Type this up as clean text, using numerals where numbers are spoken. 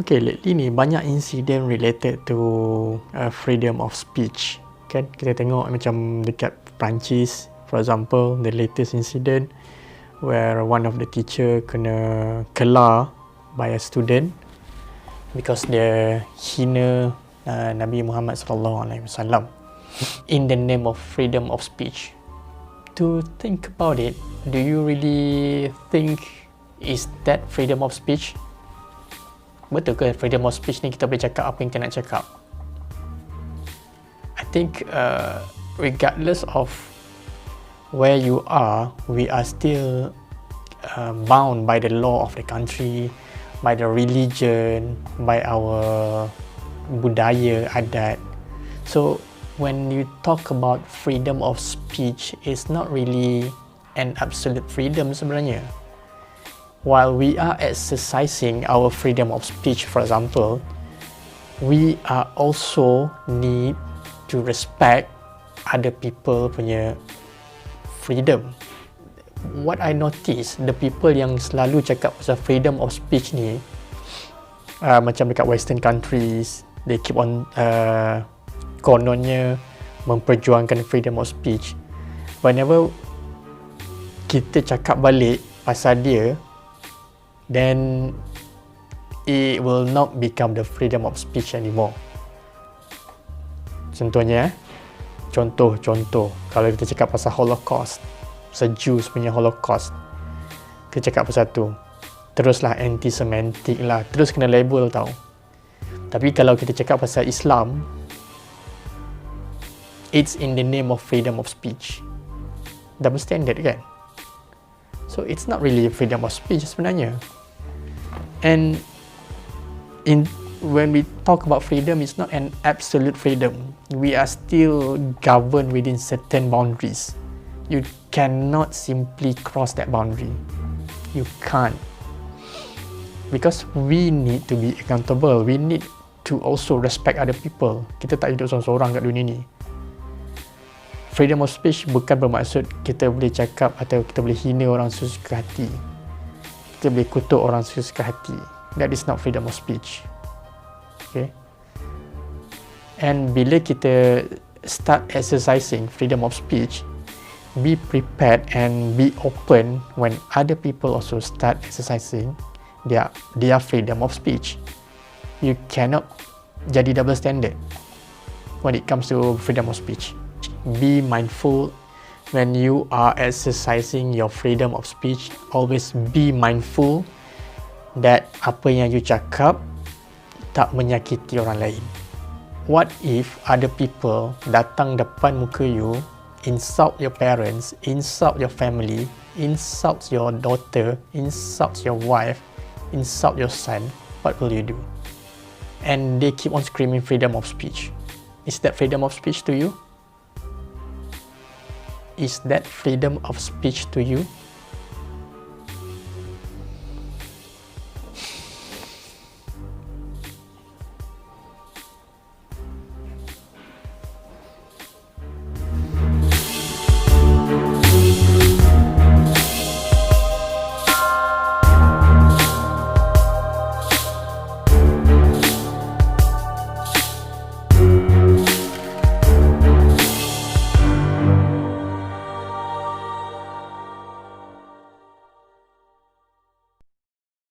Okay, lately ni banyak insiden related to freedom of speech. Kan, kita tengok macam dekat Perancis, for example, the latest incident where one of the teacher kena kelar by a student because dia hina Nabi Muhammad sallallahu alaihi wasallam in the name of freedom of speech. To think about it, do you really think is that freedom of speech? Betul ke freedom of speech ni kita boleh cakap apa yang kita nak cakap? I think regardless of where you are, we are still bound by the law of the country, by the religion, by our budaya, adat. So when you talk about freedom of speech, it's not really an absolute freedom sebenarnya. While we are exercising our freedom of speech, for example, we are also need to respect other people punya freedom. What I notice, the people yang selalu cakap pasal freedom of speech ni, macam dekat western countries, they keep on kononnya memperjuangkan freedom of speech. Whenever kita cakap balik pasal dia, then it will not become the freedom of speech anymore. Contohnya, contoh kalau kita cakap pasal Holocaust, pasal Jews punya Holocaust, kita cakap pasal tu, teruslah anti-Semitic lah, terus kena label tau. Tapi kalau kita cakap pasal Islam, it's in the name of freedom of speech. Double standard kan? So it's not really freedom of speech sebenarnya. And when we talk about freedom, it's not an absolute freedom. We are still governed within certain boundaries. You cannot simply cross that boundary. You can't. Because we need to be accountable. We need to also respect other people. Kita tak hidup seorang-seorang kat dunia ni. Freedom of speech bukan bermaksud kita boleh cakap atau kita boleh hina orang sesuka hati. Kita boleh kutuk orang sesuka hati. That is not freedom of speech. Okay? And bila kita start exercising freedom of speech, be prepared and be open when other people also start exercising their freedom of speech. You cannot jadi double standard when it comes to freedom of speech. Be mindful when you are exercising your freedom of speech. Always be mindful that apa yang you cakap tak menyakiti orang lain. What if other people datang depan muka you, insult your parents, insult your family, insult your daughter, insult your wife, insult your son? What will you do? And they keep on screaming freedom of speech. Is that freedom of speech to you? Is that freedom of speech to you?